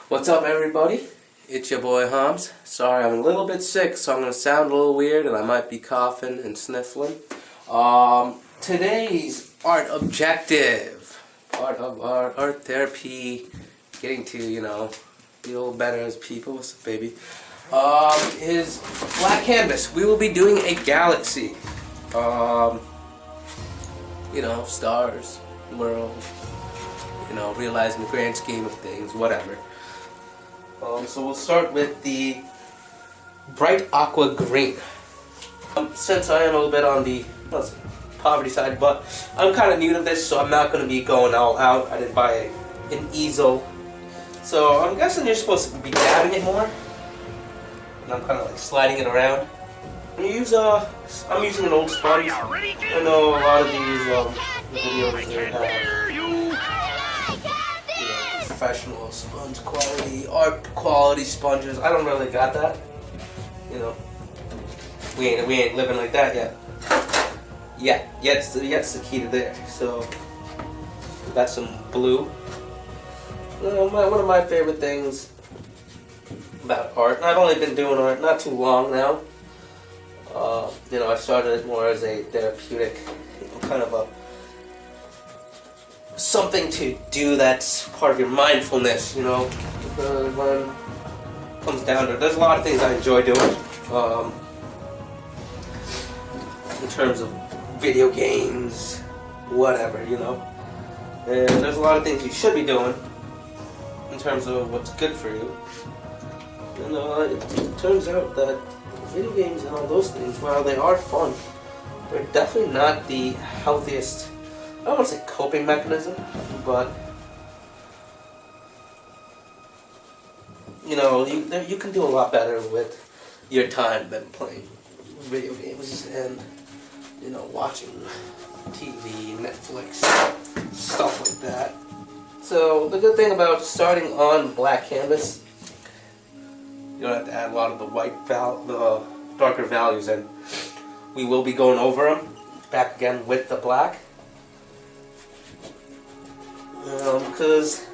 What's up, everybody? It's your boy Hamz. Sorry, I'm a little bit sick, so I'm going to sound a little weird and I might be coughing and sniffling. Today's art objective, art therapy, getting to, feel better as people, what's up, baby, is black canvas. We will be doing a galaxy. Stars, world, realizing the grand scheme of things, whatever. So we'll start with the bright aqua green. Since I am a little bit on the poverty side, but I'm kind of new to this, so I'm not going to be going all out. I didn't buy an easel, so I'm guessing you're supposed to be dabbing it more. And I'm kind of like sliding it around. I'm using an old sponge. I know a lot of these videos they have professional sponge quality, art quality sponges. I don't really got that. We ain't living like that yet. Yet's the key to there. So we got some blue. One of my favorite things about art, and I've only been doing art not too long now. I started it more as a therapeutic, kind of something to do that's part of your mindfulness, because when it comes down to it, there's a lot of things I enjoy doing, in terms of video games, whatever, and there's a lot of things you should be doing in terms of what's good for you. It turns out that video games and all those things, while they are fun, they're definitely not the healthiest, I don't want to say coping mechanism, but you can do a lot better with your time than playing video games and watching TV, Netflix, stuff like that. So the good thing about starting on black canvas, you don't have to add a lot of the darker values, and we will be going over them back again with the black. Because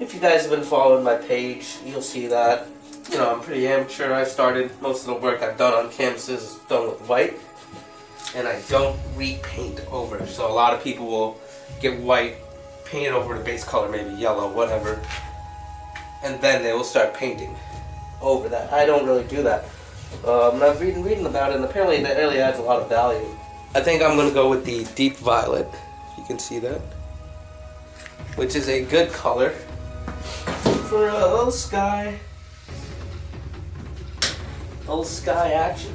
if you guys have been following my page, you'll see that I'm pretty amateur. I've started most of the work I've done on canvases is done with white, and I don't repaint over. So a lot of people will get white, paint it over the base color, maybe yellow, whatever, and then they will start painting over that. I don't really do that. And I've been reading about it, and apparently that really adds a lot of value. I think I'm going to go with the deep violet, if you can see that, which is a good color for a little sky action.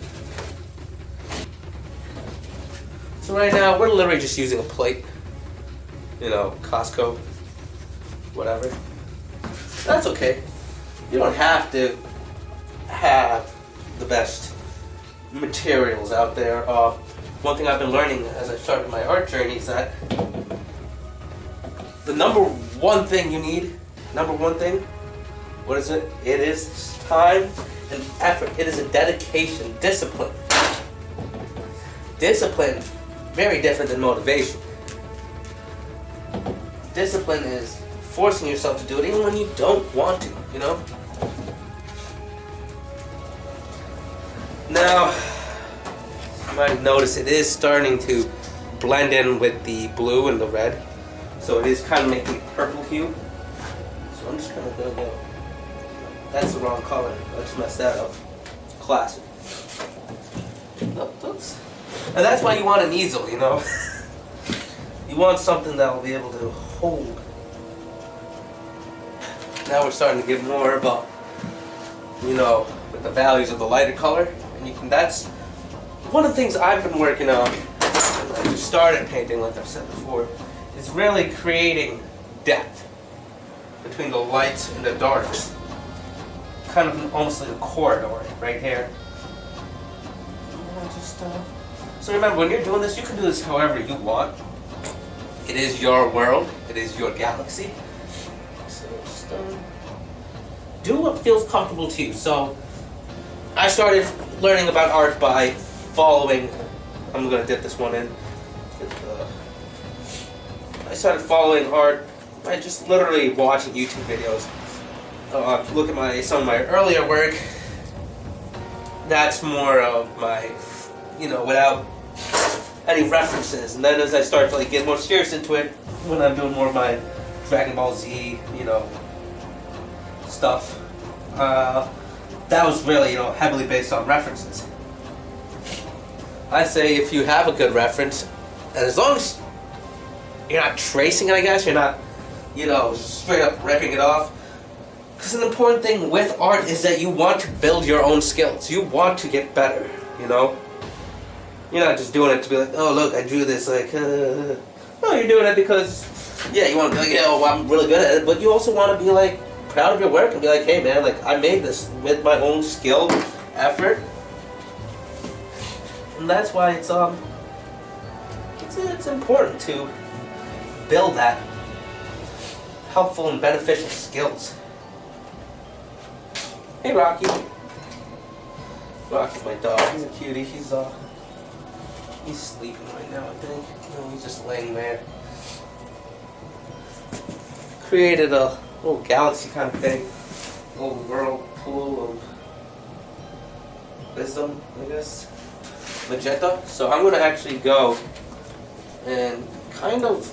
So right now we're literally just using a plate, Costco, whatever. That's okay. You don't have to have the best materials out there. One thing I've been learning as I started my art journey is that the number one thing you need, what is it? It is time and effort. It is a dedication, discipline. Discipline, very different than motivation. Discipline is forcing yourself to do it even when you don't want to, Now, you might have noticed it is starting to blend in with the blue and the red. So it is kind of making purple hue. So I'm just kind of going to go. That's the wrong color. I just messed that up. Classic. Oops. And that's why you want an easel, You want something that will be able to hold. Now we're starting to get more about, with the values of the lighter color. And that's one of the things I've been working on. I just started painting, like I've said before. It's really creating depth between the lights and the darks. Kind of almost like a corridor right here. So remember, when you're doing this, you can do this however you want. It is your world. It is your galaxy. So just do what feels comfortable to you. So I started learning about art by following. I'm going to dip this one in. I started following art by just literally watching YouTube videos. if you look at some of my earlier work, that's more of my, without any references. And then as I start to get more serious into it, when I'm doing more of my Dragon Ball Z, stuff, that was really, heavily based on references. I say if you have a good reference, and as long as you're not tracing it, I guess, you're not, straight up ripping it off. Because an important thing with art is that you want to build your own skills. You want to get better, You're not just doing it to be like, oh, look, I drew this, No, you're doing it because, yeah, you want to be like, I'm really good at it, but you also want to be, proud of your work and be like, hey, man, I made this with my own skill, effort. And that's why it's important to build that helpful and beneficial skills. Hey, Rocky. Rocky's my dog. He's a cutie. He's sleeping right now, I think. He's just laying there. Created a little galaxy kind of thing. A little whirlpool of wisdom, I guess. Magenta. So I'm going to actually go and kind of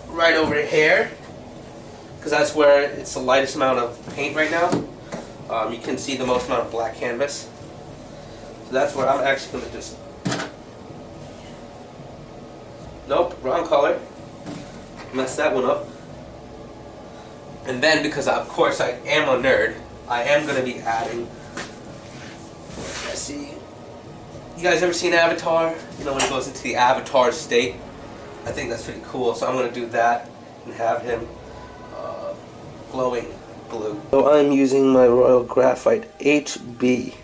right over here, because that's where it's the lightest amount of paint right now. You can see the most amount of black canvas. So that's where I'm actually going to just... Nope, wrong color. Messed that one up. And then, because of course I am a nerd, I am going to be adding... Let's see. You guys ever seen Avatar? When it goes into the Avatar state? I think that's pretty cool. So I'm going to do that and have him glowing blue. So I'm using my Royal Graphite HB.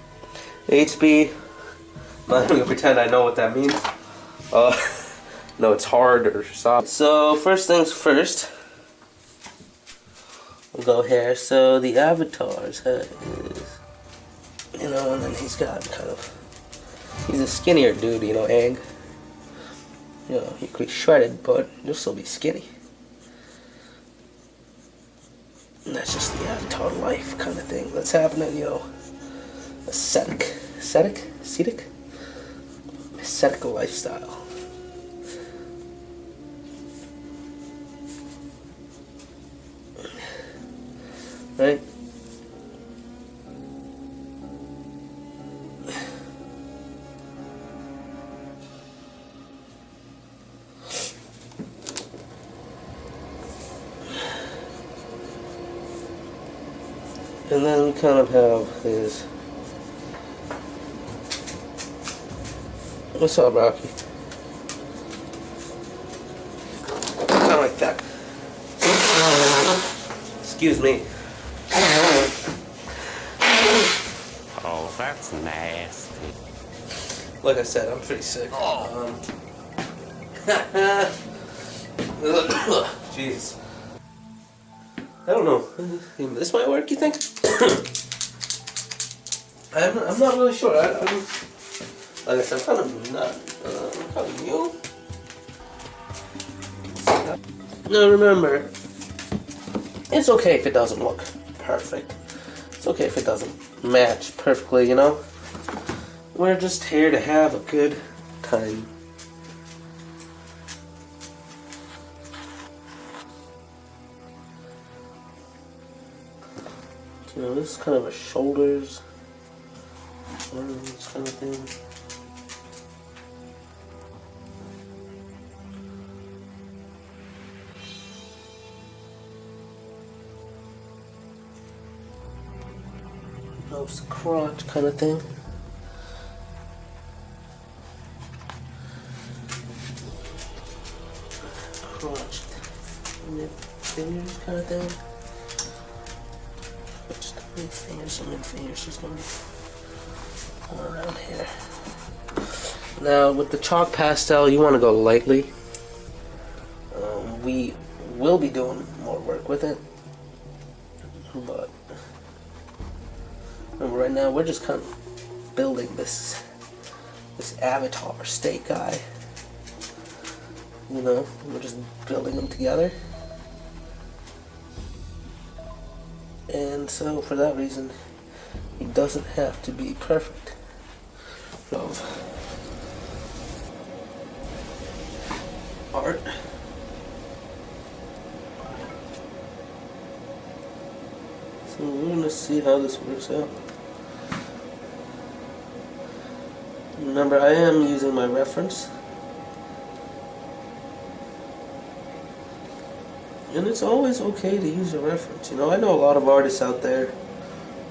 HB, I'm not going to pretend I know what that means. No, it's hard or soft. So first things first, we'll go here. So the Avatar's head is, and then he's got he's a skinnier dude, Aang. He could be shredded, but he'll still be skinny. And that's just the Avatar life kind of thing that's happening, ascetic lifestyle. Right? And then we kind of have his... What's up, Rocky? Kind of like that. Excuse me. Oh, that's nasty. Like I said, I'm pretty sick. Jeez. I don't know. This might work, you think? I'm not really sure. Like I said, I'm kind of new. Now remember, it's okay if it doesn't look perfect. It's okay if it doesn't match perfectly, We're just here to have a good time. This is kind of a shoulders, arms kind of thing. Nose to crotch kind of thing. Crotch, mid fingers kind of thing. Some mid-fingers just going to be all around here. Now with the chalk pastel, you want to go lightly. We will be doing more work with it, but remember, right now we're just kind of building this avatar state guy. We're just building them together. And so for that reason, it doesn't have to be perfect. Of art. So we're gonna see how this works out. Remember, I am using my reference. And it's always okay to use a reference. You know, I know a lot of artists out there.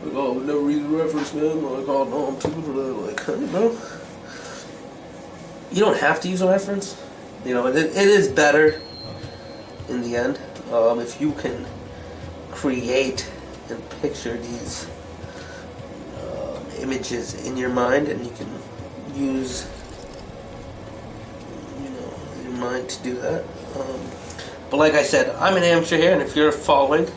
Like, oh, we never read the reference, man. Like, oh, no, I'm too good for that. Like, no. You don't have to use a reference. You know, it is better in the end if you can create and picture these images in your mind, and you can use, you know, your mind to do that. But like I said, I'm an amateur here, and if you're following,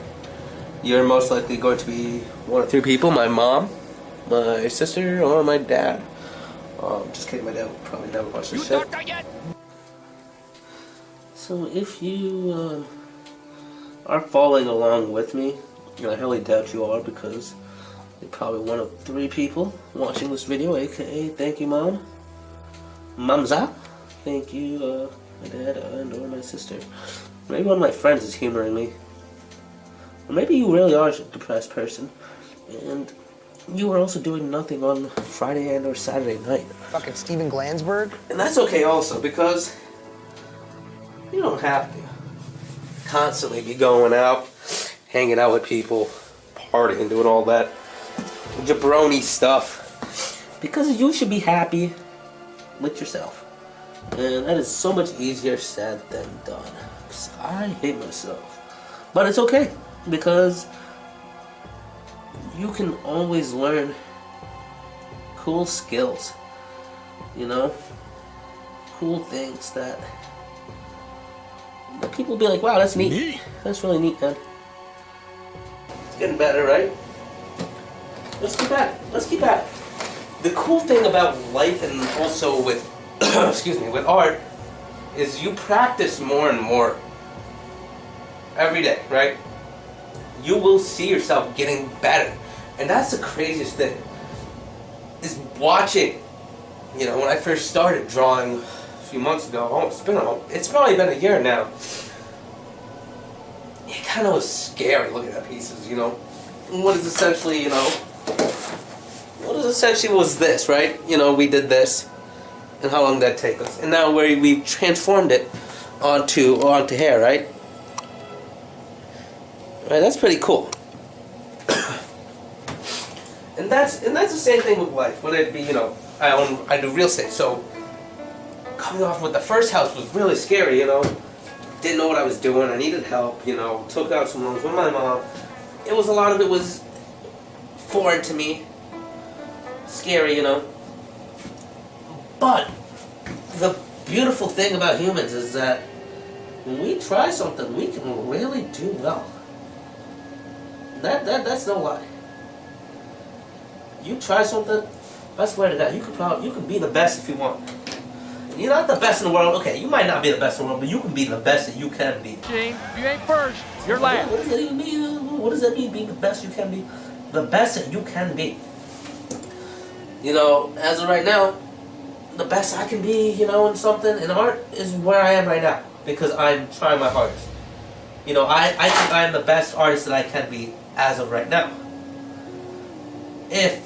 you're most likely going to be one of three people: my mom, my sister, or my dad. Just kidding, my dad will probably never watch this shit. So if you are following along with me, and I highly doubt you are, because you're probably one of three people watching this video, aka thank you, Mom. Mamza. Thank you, my dad and or my sister. Maybe one of my friends is humoring me. Or maybe you really are a depressed person, and you are also doing nothing on Friday and or Saturday night. Fucking Steven Glansberg? And that's okay also, because you don't have to constantly be going out, hanging out with people, partying, doing all that jabroni stuff. Because you should be happy with yourself. And that is so much easier said than done. Because I hate myself. But it's okay, because you can always learn cool skills. You know? Cool things that people will be like, wow, that's neat. That's really neat, man. It's getting better, right? Let's keep at it. Let's keep at it. The cool thing about life, and also with, excuse me, with art, is you practice more and more every day, right? You will see yourself getting better. And that's the craziest thing, is watching. You know, when I first started drawing a few months ago, it's probably been a year now. It kind of was scary looking at pieces, you know. What is essentially, you know, was this, right? You know, we did this, and how long did that take us? And now we've transformed it onto hair, right? Right, that's pretty cool. And that's the same thing with life. Whether it be, you know, I do real estate, so coming off with the first house was really scary, you know. Didn't know what I was doing. I needed help, you know. Took out some loans with my mom. A lot of it was foreign to me. Scary, you know. But the beautiful thing about humans is that when we try something, we can really do well. That's no lie. You try something, I swear to God, you can be the best if you want. You're not the best in the world. Okay, you might not be the best in the world, but you can be the best that you can be. Gene, you ain't first. You're last. What does that even mean? What does that mean, being the best you can be? The best that you can be. You know, as of right now, the best I can be, you know, in something, in art, is where I am right now. Because I'm trying my hardest. You know, I think I'm the best artist that I can be as of right now. If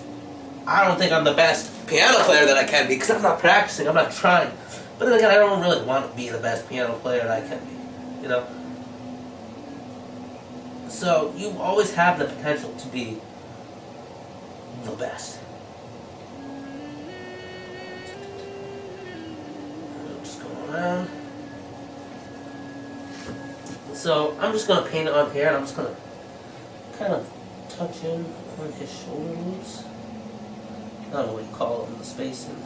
I don't think I'm the best piano player that I can be, because I'm not practicing, I'm not trying. But then again, I don't really want to be the best piano player that I can be, you know? So, you always have the potential to be the best. Just going around. So, I'm just going to paint it on here, and I'm just going to kind of touch in on his shoulder loops. I don't know what you call them, the spacing.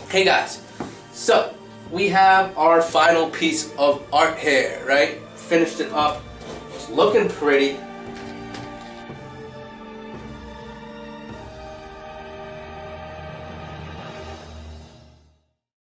Hey guys, so we have our final piece of art here, right? Finished it up. It's looking pretty.